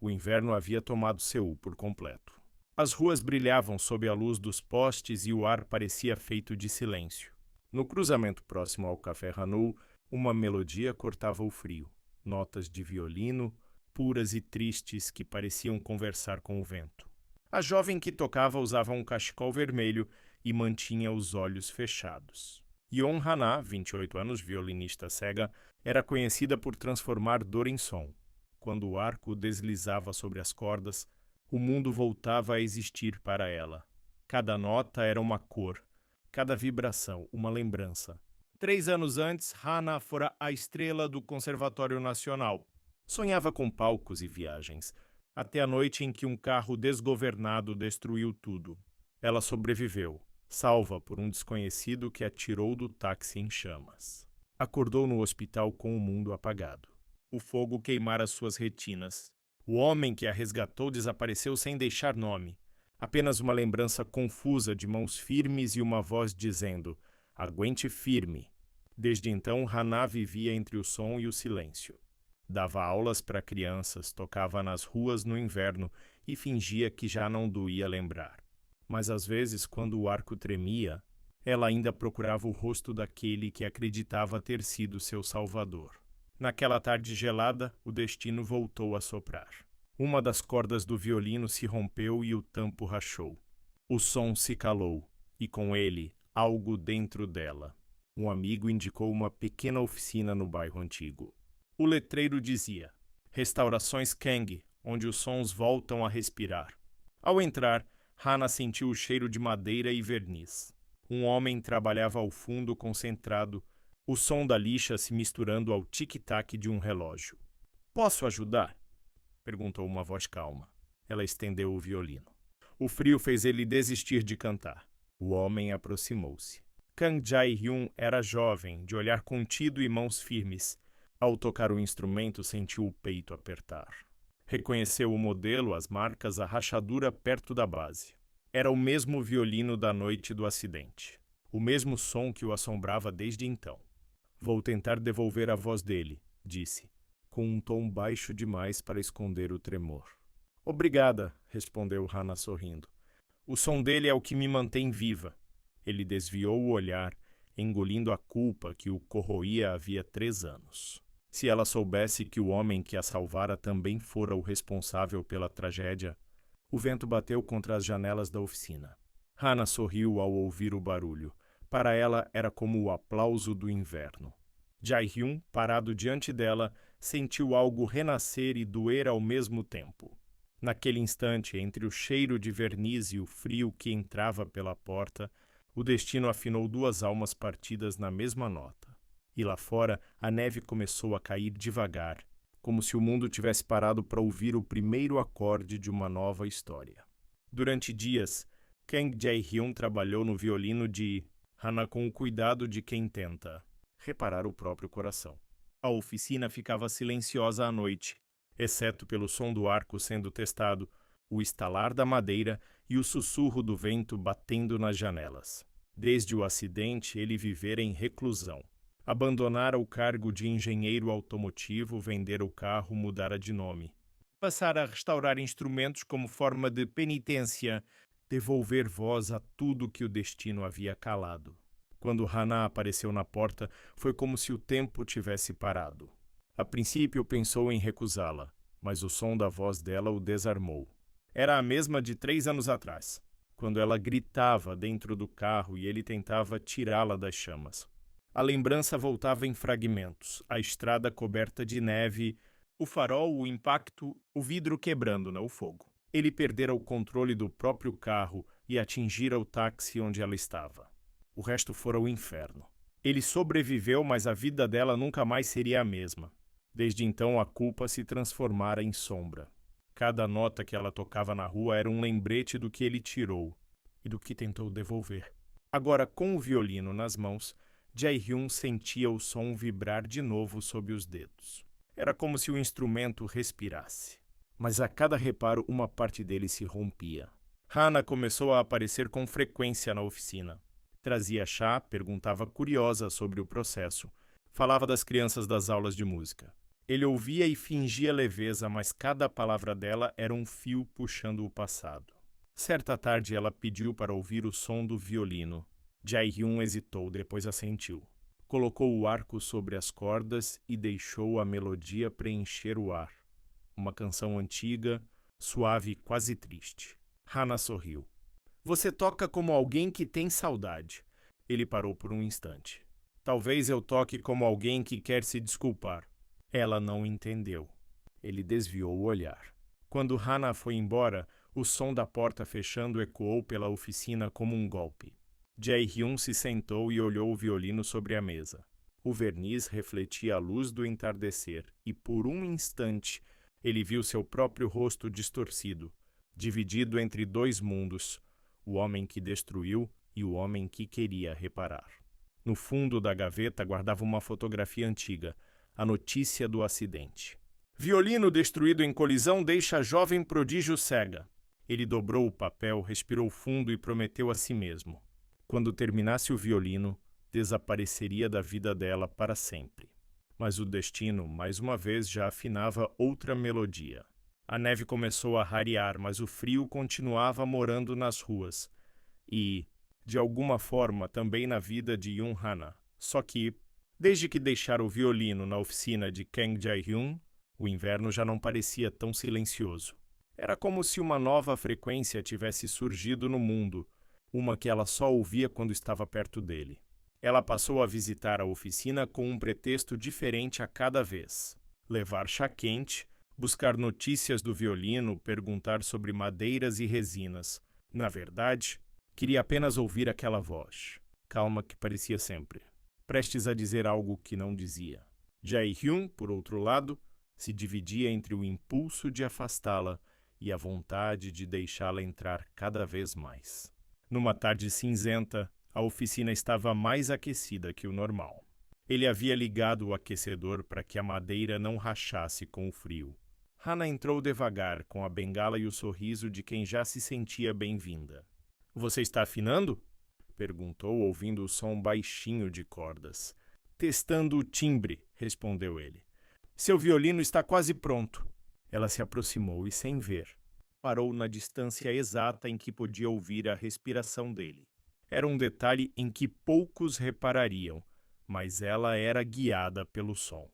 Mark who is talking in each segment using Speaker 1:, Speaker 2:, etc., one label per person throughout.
Speaker 1: O inverno havia tomado Seul por completo. As ruas brilhavam sob a luz dos postes e o ar parecia feito de silêncio. No cruzamento próximo ao Café Hanul, uma melodia cortava o frio. Notas de violino, puras e tristes, que pareciam conversar com o vento. A jovem que tocava usava um cachecol vermelho e mantinha os olhos fechados. Yeon Hana, 28 anos, violinista cega, era conhecida por transformar dor em som. Quando o arco deslizava sobre as cordas, o mundo voltava a existir para ela. Cada nota era uma cor, cada vibração uma lembrança. 3 anos antes, Hana fora a estrela do Conservatório Nacional. Sonhava com palcos e viagens, até a noite em que um carro desgovernado destruiu tudo. Ela sobreviveu, salva por um desconhecido que a tirou do táxi em chamas. Acordou no hospital com o mundo apagado. O fogo queimara suas retinas. O homem que a resgatou desapareceu sem deixar nome. Apenas uma lembrança confusa de mãos firmes e uma voz dizendo: "Aguente firme." Desde então, Hana vivia entre o som e o silêncio. Dava aulas para crianças, tocava nas ruas no inverno e fingia que já não doía lembrar. Mas às vezes, quando o arco tremia, ela ainda procurava o rosto daquele que acreditava ter sido seu salvador. Naquela tarde gelada, o destino voltou a soprar. Uma das cordas do violino se rompeu e o tampo rachou. O som se calou, e com ele, algo dentro dela. Um amigo indicou uma pequena oficina no bairro antigo. O letreiro dizia: "Restaurações Kang, onde os sons voltam a respirar." Ao entrar, Hana sentiu o cheiro de madeira e verniz. Um homem trabalhava ao fundo concentrado, o som da lixa se misturando ao tic-tac de um relógio. "Posso ajudar?" perguntou uma voz calma. Ela estendeu o violino. O frio fez ele desistir de cantar. O homem aproximou-se. Kang Jae-hyun era jovem, de olhar contido e mãos firmes. Ao tocar o instrumento, sentiu o peito apertar. Reconheceu o modelo, as marcas, a rachadura perto da base. Era o mesmo violino da noite do acidente. O mesmo som que o assombrava desde então. "Vou tentar devolver a voz dele", disse, com um tom baixo demais para esconder o tremor. "Obrigada", respondeu Hana sorrindo. "O som dele é o que me mantém viva." Ele desviou o olhar, engolindo a culpa que o corroía havia 3 anos. Se ela soubesse que o homem que a salvara também fora o responsável pela tragédia. O vento bateu contra as janelas da oficina. Hana sorriu ao ouvir o barulho. Para ela era como o aplauso do inverno. Jae-hyun, parado diante dela, sentiu algo renascer e doer ao mesmo tempo. Naquele instante, entre o cheiro de verniz e o frio que entrava pela porta, o destino afinou 2 almas partidas na mesma nota. E lá fora, a neve começou a cair devagar, como se o mundo tivesse parado para ouvir o primeiro acorde de uma nova história. Durante dias, Kang Jae-hyun trabalhou no violino de Hana com o cuidado de quem tenta reparar o próprio coração. A oficina ficava silenciosa à noite, exceto pelo som do arco sendo testado, o estalar da madeira e o sussurro do vento batendo nas janelas. Desde o acidente, ele vivera em reclusão. Abandonara o cargo de engenheiro automotivo, vendera o carro, mudara de nome. Passara a restaurar instrumentos como forma de penitência, devolver voz a tudo que o destino havia calado. Quando Hana apareceu na porta, foi como se o tempo tivesse parado. A princípio pensou em recusá-la, mas o som da voz dela o desarmou. Era a mesma de 3 anos atrás, quando ela gritava dentro do carro e ele tentava tirá-la das chamas. A lembrança voltava em fragmentos, a estrada coberta de neve, o farol, o impacto, o vidro quebrando, o fogo. Ele perdera o controle do próprio carro e atingira o táxi onde ela estava. O resto fora o inferno. Ele sobreviveu, mas a vida dela nunca mais seria a mesma. Desde então, a culpa se transformara em sombra. Cada nota que ela tocava na rua era um lembrete do que ele tirou e do que tentou devolver. Agora, com o violino nas mãos, Jae-hyun sentia o som vibrar de novo sob os dedos. Era como se o instrumento respirasse. Mas a cada reparo, uma parte dele se rompia. Hana começou a aparecer com frequência na oficina. Trazia chá, perguntava curiosa sobre o processo. Falava das crianças das aulas de música. Ele ouvia e fingia leveza, mas cada palavra dela era um fio puxando o passado. Certa tarde ela pediu para ouvir o som do violino. Jae-hyun hesitou, depois assentiu. Colocou o arco sobre as cordas e deixou a melodia preencher o ar. Uma canção antiga, suave e quase triste. Hana sorriu. Você toca como alguém que tem saudade. Ele parou por um instante. Talvez eu toque como alguém que quer se desculpar. Ela não entendeu. Ele desviou o olhar. Quando Hana foi embora, o som da porta fechando ecoou pela oficina como um golpe. Jae-hyun se sentou e olhou o violino sobre a mesa. O verniz refletia a luz do entardecer e, por um instante, ele viu seu próprio rosto distorcido, dividido entre dois mundos, o homem que destruiu e o homem que queria reparar. No fundo da gaveta guardava uma fotografia antiga, a notícia do acidente. Violino destruído em colisão deixa jovem prodígio cega. Ele dobrou o papel, respirou fundo e prometeu a si mesmo. Quando terminasse o violino, desapareceria da vida dela para sempre. Mas o destino, mais uma vez, já afinava outra melodia. A neve começou a rarear, mas o frio continuava morando nas ruas. E, de alguma forma, também na vida de Yoon Hana. Só que, desde que deixara o violino na oficina de Kang Jae-hyun, o inverno já não parecia tão silencioso. Era como se uma nova frequência tivesse surgido no mundo, uma que ela só ouvia quando estava perto dele. Ela passou a visitar a oficina com um pretexto diferente a cada vez. Levar chá quente, buscar notícias do violino, perguntar sobre madeiras e resinas. Na verdade, queria apenas ouvir aquela voz, calma que parecia sempre, prestes a dizer algo que não dizia. Jae-hyun, por outro lado, se dividia entre o impulso de afastá-la e a vontade de deixá-la entrar cada vez mais. Numa tarde cinzenta, a oficina estava mais aquecida que o normal. Ele havia ligado o aquecedor para que a madeira não rachasse com o frio. Hana entrou devagar, com a bengala e o sorriso de quem já se sentia bem-vinda. — Você está afinando? Perguntou, ouvindo o som baixinho de cordas. — Testando o timbre, respondeu ele. — Seu violino está quase pronto. Ela se aproximou e, sem ver, parou na distância exata em que podia ouvir a respiração dele. Era um detalhe em que poucos reparariam, mas ela era guiada pelo som.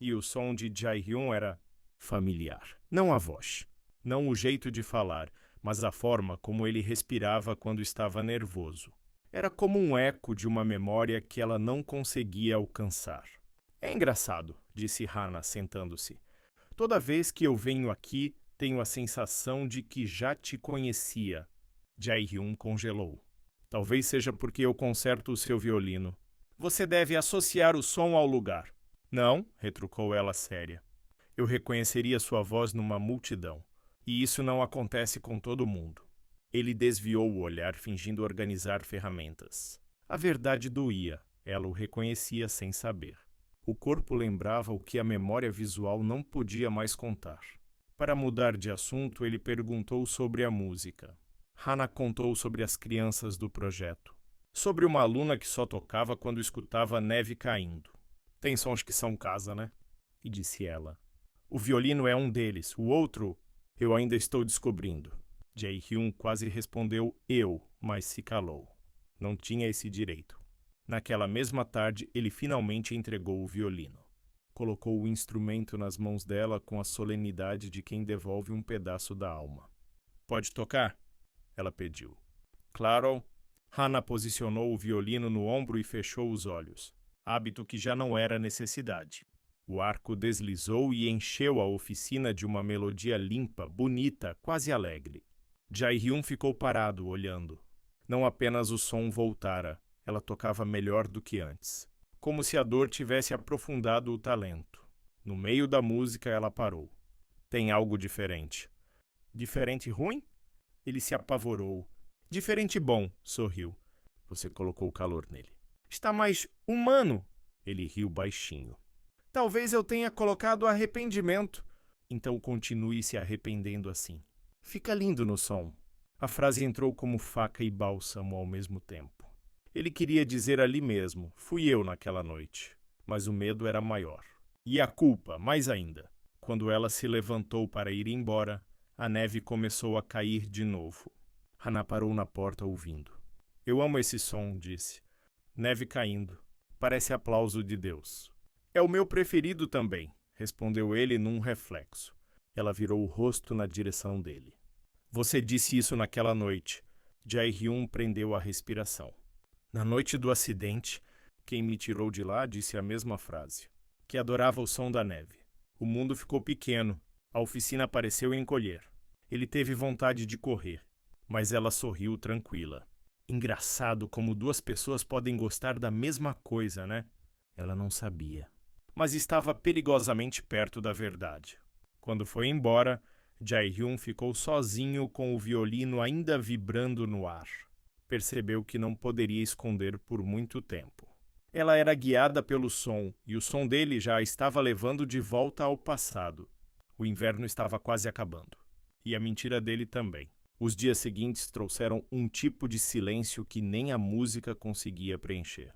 Speaker 1: E o som de Jae-hyun era familiar. Não a voz, não o jeito de falar, mas a forma como ele respirava quando estava nervoso. Era como um eco de uma memória que ela não conseguia alcançar. — É engraçado, disse Hana, sentando-se. Toda vez que eu venho aqui, tenho a sensação de que já te conhecia. Jae-hyun congelou. Talvez seja porque eu conserto o seu violino. Você deve associar o som ao lugar. Não, retrucou ela séria. Eu reconheceria sua voz numa multidão. E isso não acontece com todo mundo. Ele desviou o olhar, fingindo organizar ferramentas. A verdade doía. Ela o reconhecia sem saber. O corpo lembrava o que a memória visual não podia mais contar. Para mudar de assunto, ele perguntou sobre a música. Hana contou sobre as crianças do projeto. Sobre uma aluna que só tocava quando escutava a neve caindo. Tem sons que são casa, né? E disse ela. O violino é um deles, o outro eu ainda estou descobrindo. Jae-hyun quase respondeu eu, mas se calou. Não tinha esse direito. Naquela mesma tarde, ele finalmente entregou o violino. Colocou o instrumento nas mãos dela com a solenidade de quem devolve um pedaço da alma. Pode tocar? Ela pediu. Claro. Hana posicionou o violino no ombro e fechou os olhos. Hábito que já não era necessidade. O arco deslizou e encheu a oficina de uma melodia limpa, bonita, quase alegre. Jae-hyun ficou parado, olhando. Não apenas o som voltara, ela tocava melhor do que antes. Como se a dor tivesse aprofundado o talento. No meio da música, ela parou. Tem algo diferente. Diferente ruim? Ele se apavorou. Diferente bom, sorriu. Você colocou calor nele. Está mais humano. Ele riu baixinho. Talvez eu tenha colocado arrependimento. Então continue se arrependendo assim. Fica lindo no som. A frase entrou como faca e bálsamo ao mesmo tempo. Ele queria dizer ali mesmo, fui eu naquela noite. Mas o medo era maior. E a culpa, mais ainda. Quando ela se levantou para ir embora, a neve começou a cair de novo. Hannah parou na porta ouvindo. Eu amo esse som, disse. Neve caindo. Parece aplauso de Deus. É o meu preferido também, respondeu ele num reflexo. Ela virou o rosto na direção dele. Você disse isso naquela noite. Jae-hyun prendeu a respiração. Na noite do acidente, quem me tirou de lá disse a mesma frase. Que adorava o som da neve. O mundo ficou pequeno. A oficina pareceu encolher. Ele teve vontade de correr, mas ela sorriu tranquila. Engraçado como duas pessoas podem gostar da mesma coisa, né? Ela não sabia. Mas estava perigosamente perto da verdade. Quando foi embora, Jae-hyun ficou sozinho com o violino ainda vibrando no ar. Percebeu que não poderia esconder por muito tempo. Ela era guiada pelo som, e o som dele já a estava levando de volta ao passado. O inverno estava quase acabando. E a mentira dele também. Os dias seguintes trouxeram um tipo de silêncio que nem a música conseguia preencher.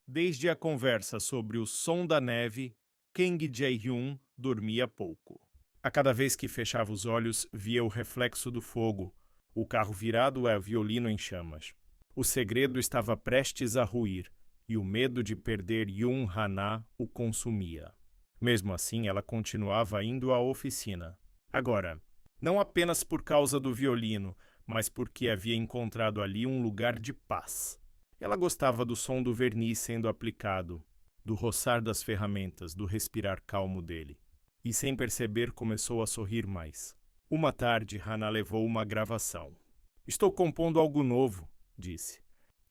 Speaker 1: Desde a conversa sobre o som da neve, Kang Jae-hyun dormia pouco. A cada vez que fechava os olhos, via o reflexo do fogo, o carro virado e o violino em chamas. O segredo estava prestes a ruir, e o medo de perder Yoon Hana o consumia. Mesmo assim, ela continuava indo à oficina. Agora, não apenas por causa do violino, mas porque havia encontrado ali um lugar de paz. Ela gostava do som do verniz sendo aplicado, do roçar das ferramentas, do respirar calmo dele. E sem perceber começou a sorrir mais. Uma tarde, Hana levou uma gravação. Estou compondo algo novo, disse.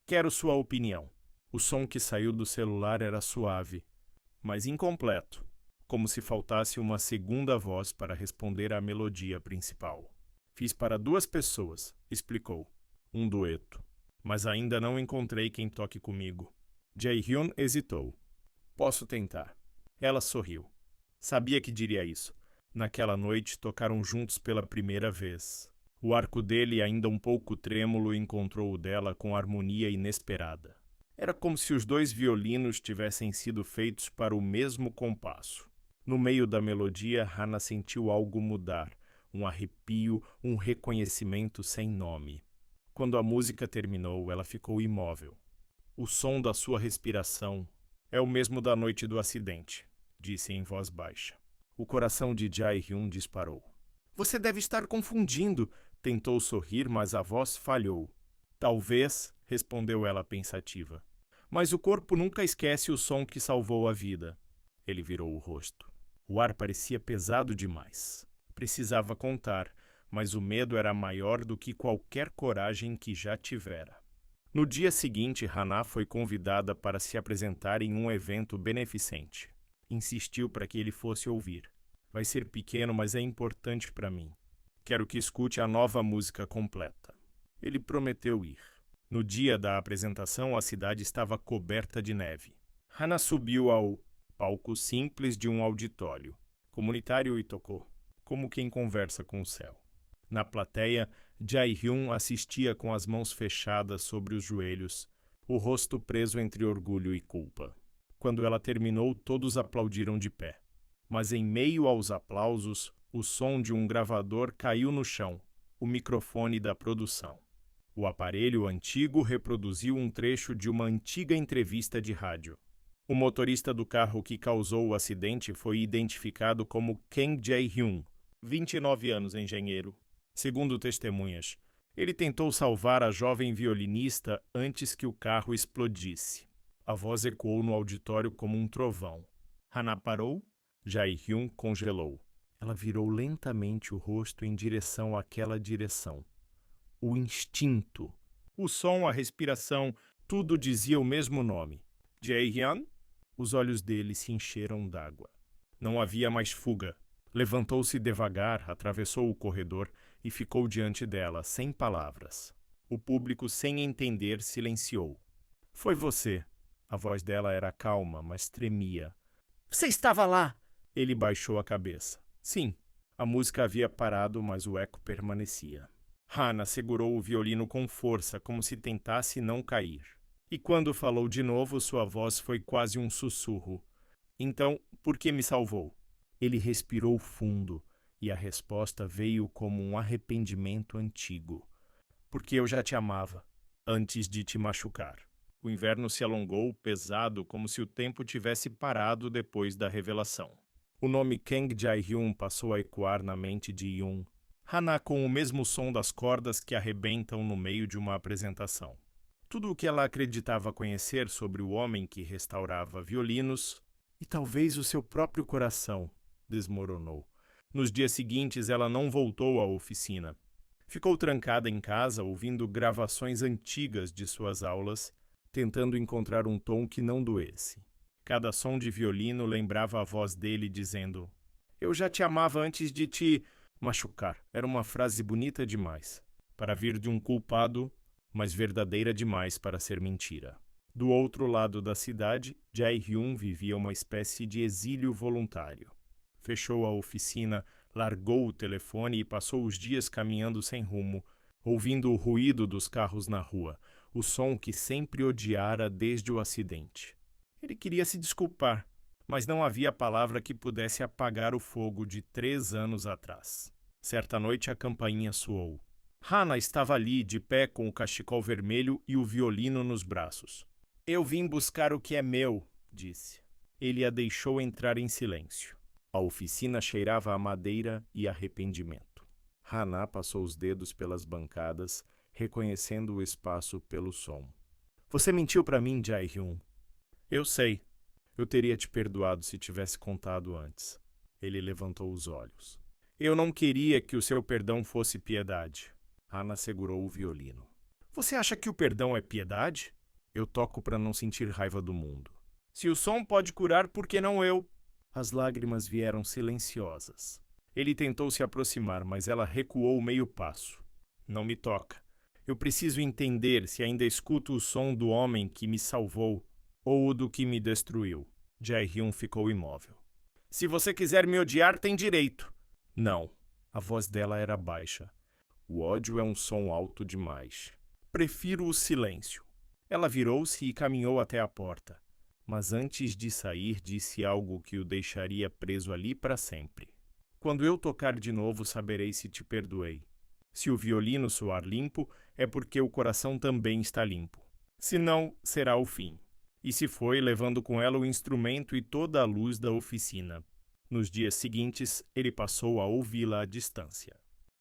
Speaker 1: Quero sua opinião. O som que saiu do celular era suave, mas incompleto, como se faltasse uma segunda voz para responder à melodia principal. Fiz para 2 pessoas, explicou. Um dueto. Mas ainda não encontrei quem toque comigo. Jae-hyun hesitou. Posso tentar. Ela sorriu. Sabia que diria isso. Naquela noite tocaram juntos pela primeira vez. O arco dele, ainda um pouco trêmulo, encontrou o dela com harmonia inesperada. Era como se os 2 violinos tivessem sido feitos para o mesmo compasso. No meio da melodia, Hana sentiu algo mudar, um arrepio, um reconhecimento sem nome. Quando a música terminou, ela ficou imóvel. O som da sua respiração é o mesmo da noite do acidente, disse em voz baixa. O coração de Jae-hyun disparou. Você deve estar confundindo, tentou sorrir, mas a voz falhou. Talvez, respondeu ela pensativa. Mas o corpo nunca esquece o som que salvou a vida. Ele virou o rosto. O ar parecia pesado demais. Precisava contar, mas o medo era maior do que qualquer coragem que já tivera. No dia seguinte, Hana foi convidada para se apresentar em um evento beneficente. Insistiu para que ele fosse ouvir. Vai ser pequeno, mas é importante para mim. Quero que escute a nova música completa. Ele prometeu ir. No dia da apresentação, a cidade estava coberta de neve. Hana subiu ao palco simples de um auditório comunitário e tocou, como quem conversa com o céu. Na plateia, Jae-hyun assistia com as mãos fechadas sobre os joelhos, o rosto preso entre orgulho e culpa. Quando ela terminou, todos aplaudiram de pé. Mas em meio aos aplausos, o som de um gravador caiu no chão, o microfone da produção. O aparelho antigo reproduziu um trecho de uma antiga entrevista de rádio. O motorista do carro que causou o acidente foi identificado como Kang Jae-hyun, 29 anos, engenheiro. Segundo testemunhas, ele tentou salvar a jovem violinista antes que o carro explodisse. A voz ecoou no auditório como um trovão. Hana parou. Jae-hyun congelou. Ela virou lentamente o rosto em direção àquela direção. O instinto. O som, a respiração, tudo dizia o mesmo nome. Jae-hyun? Os olhos dele se encheram d'água. Não havia mais fuga. Levantou-se devagar, atravessou o corredor e ficou diante dela, sem palavras. O público, sem entender, silenciou. Foi você. A voz dela era calma, mas tremia. Você estava lá! Ele baixou a cabeça. Sim. A música havia parado, mas o eco permanecia. Hana segurou o violino com força, como se tentasse não cair. E quando falou de novo, sua voz foi quase um sussurro. Então, por que me salvou? Ele respirou fundo e a resposta veio como um arrependimento antigo. Porque eu já te amava, antes de te machucar. O inverno se alongou, pesado, como se o tempo tivesse parado depois da revelação. O nome Kang Jae-hyun passou a ecoar na mente de Yoon. Hana com o mesmo som das cordas que arrebentam no meio de uma apresentação. Tudo o que ela acreditava conhecer sobre o homem que restaurava violinos, e talvez o seu próprio coração, desmoronou. Nos dias seguintes, ela não voltou à oficina. Ficou trancada em casa, ouvindo gravações antigas de suas aulas, tentando encontrar um tom que não doesse. Cada som de violino lembrava a voz dele dizendo: "Eu já te amava antes de te machucar." Era uma frase bonita demais para vir de um culpado, mas verdadeira demais para ser mentira. Do outro lado da cidade, Jae-hyun vivia uma espécie de exílio voluntário. Fechou a oficina, largou o telefone e passou os dias caminhando sem rumo, ouvindo o ruído dos carros na rua, o som que sempre odiara desde o acidente. Ele queria se desculpar, mas não havia palavra que pudesse apagar o fogo de 3 anos atrás. Certa noite a campainha soou. Hana estava ali, de pé com o cachecol vermelho e o violino nos braços. "Eu vim buscar o que é meu", disse. Ele a deixou entrar em silêncio. A oficina cheirava a madeira e arrependimento. Hana passou os dedos pelas bancadas, reconhecendo o espaço pelo som. "Você mentiu para mim, Jae-hyun." "Eu sei. Eu teria te perdoado se tivesse contado antes." Ele levantou os olhos. "Eu não queria que o seu perdão fosse piedade." Hana segurou o violino. "Você acha que o perdão é piedade?" "Eu toco para não sentir raiva do mundo." "Se o som pode curar, por que não eu?" As lágrimas vieram silenciosas. Ele tentou se aproximar, mas ela recuou meio passo. "Não me toca. Eu preciso entender se ainda escuto o som do homem que me salvou ou o do que me destruiu." Jae-hyun ficou imóvel. "Se você quiser me odiar, tem direito." "Não." A voz dela era baixa. "O ódio é um som alto demais. Prefiro o silêncio." Ela virou-se e caminhou até a porta. Mas antes de sair, disse algo que o deixaria preso ali para sempre. "Quando eu tocar de novo, saberei se te perdoei. Se o violino soar limpo, é porque o coração também está limpo. Se não, será o fim." E se foi, levando com ela o instrumento e toda a luz da oficina. Nos dias seguintes, ele passou a ouvi-la à distância.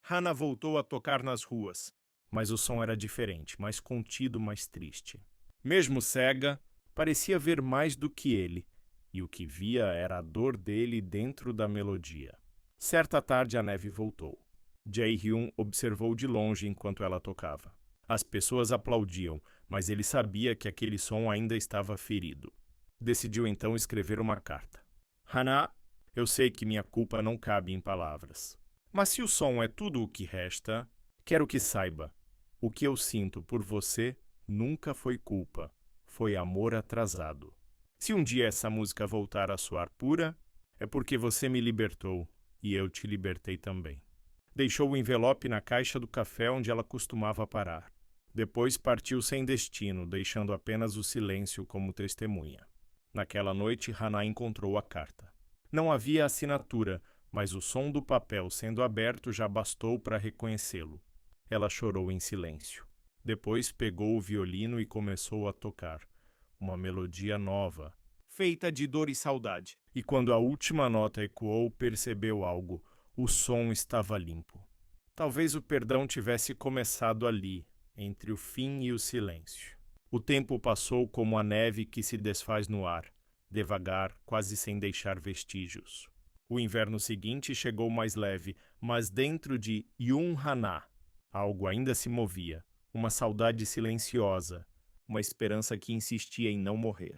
Speaker 1: Hana voltou a tocar nas ruas, mas o som era diferente, mais contido, mais triste. Mesmo cega, parecia ver mais do que ele, e o que via era a dor dele dentro da melodia. Certa tarde a neve voltou. Jae-hyun observou de longe enquanto ela tocava. As pessoas aplaudiam, mas ele sabia que aquele som ainda estava ferido. Decidiu então escrever uma carta. "Hana, eu sei que minha culpa não cabe em palavras. Mas se o som é tudo o que resta, quero que saiba. O que eu sinto por você nunca foi culpa. Foi amor atrasado. Se um dia essa música voltar a soar pura, é porque você me libertou e eu te libertei também." Deixou o envelope na caixa do café onde ela costumava parar. Depois partiu sem destino, deixando apenas o silêncio como testemunha. Naquela noite, Hana encontrou a carta. Não havia assinatura, mas o som do papel sendo aberto já bastou para reconhecê-lo. Ela chorou em silêncio. Depois pegou o violino e começou a tocar. Uma melodia nova, feita de dor e saudade. E quando a última nota ecoou, percebeu algo. O som estava limpo. Talvez o perdão tivesse começado ali, entre o fim e o silêncio. O tempo passou como a neve que se desfaz no ar, devagar, quase sem deixar vestígios. O inverno seguinte chegou mais leve, mas dentro de Yoon Hana, algo ainda se movia. Uma saudade silenciosa, uma esperança que insistia em não morrer.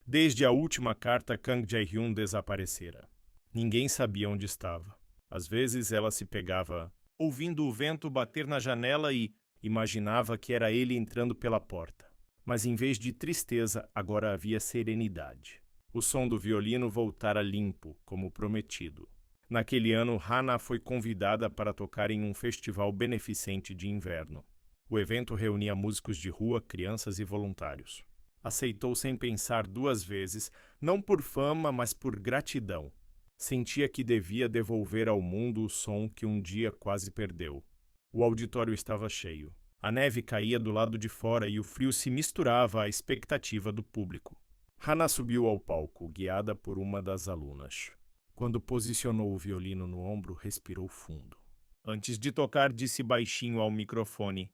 Speaker 1: Desde a última carta, Kang Jae-hyun desaparecera. Ninguém sabia onde estava. Às vezes ela se pegava ouvindo o vento bater na janela e imaginava que era ele entrando pela porta. Mas em vez de tristeza, agora havia serenidade. O som do violino voltara limpo, como prometido. Naquele ano, Hana foi convidada para tocar em um festival beneficente de inverno. O evento reunia músicos de rua, crianças e voluntários. Aceitou sem pensar duas vezes, não por fama, mas por gratidão. Sentia que devia devolver ao mundo o som que um dia quase perdeu. O auditório estava cheio. A neve caía do lado de fora e o frio se misturava à expectativa do público. Hana subiu ao palco, guiada por uma das alunas. Quando posicionou o violino no ombro, respirou fundo. Antes de tocar, disse baixinho ao microfone: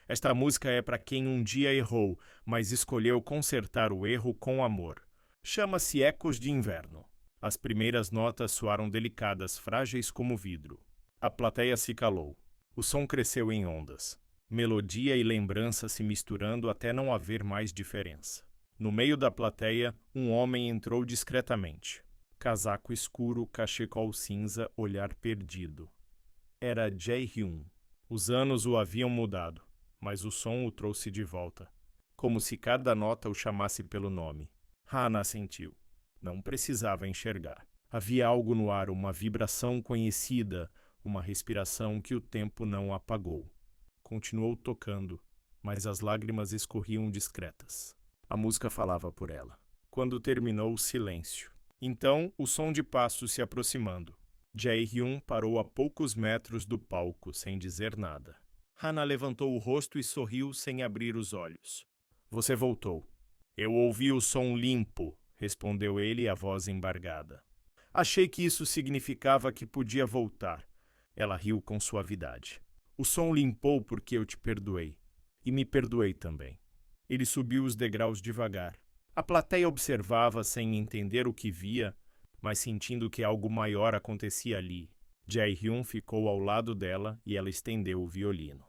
Speaker 1: "Esta música é para quem um dia errou, mas escolheu consertar o erro com amor. Chama-se Ecos de Inverno." As primeiras notas soaram delicadas, frágeis como vidro. A plateia se calou. O som cresceu em ondas. Melodia e lembrança se misturando até não haver mais diferença. No meio da plateia, um homem entrou discretamente. Casaco escuro, cachecol cinza, olhar perdido. Era Jae-hyun. Os anos o haviam mudado, mas o som o trouxe de volta, como se cada nota o chamasse pelo nome. Hana assentiu. Não precisava enxergar. Havia algo no ar, uma vibração conhecida, uma respiração que o tempo não apagou. Continuou tocando, mas as lágrimas escorriam discretas. A música falava por ela. Quando terminou, silêncio. Então, o som de passos se aproximando. Jae-hyun parou a poucos metros do palco, sem dizer nada. Hana levantou o rosto e sorriu sem abrir os olhos. "Você voltou." "Eu ouvi o som limpo", respondeu ele, a voz embargada. "Achei que isso significava que podia voltar." Ela riu com suavidade. "O som limpou porque eu te perdoei. E me perdoei também." Ele subiu os degraus devagar. A plateia observava sem entender o que via, mas sentindo que algo maior acontecia ali. Jae-hyun ficou ao lado dela e ela estendeu o violino.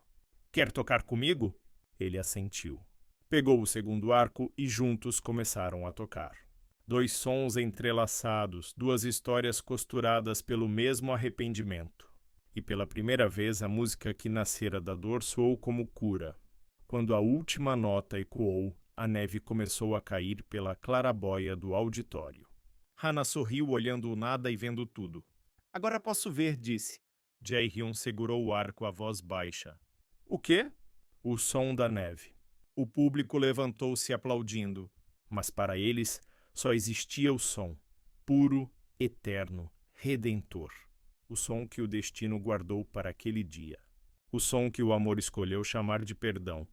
Speaker 1: "Quer tocar comigo?" Ele assentiu. Pegou o segundo arco e juntos começaram a tocar. Dois sons entrelaçados, duas histórias costuradas pelo mesmo arrependimento. E pela primeira vez a música que nascera da dor soou como cura. Quando a última nota ecoou, a neve começou a cair pela clarabóia do auditório. Hana sorriu olhando o nada e vendo tudo. "Agora posso ver", disse. Jae-hyun segurou o arco à voz baixa. "O quê?" "O som da neve." O público levantou-se aplaudindo, mas para eles só existia o som, puro, eterno, redentor. O som que o destino guardou para aquele dia. O som que o amor escolheu chamar de perdão.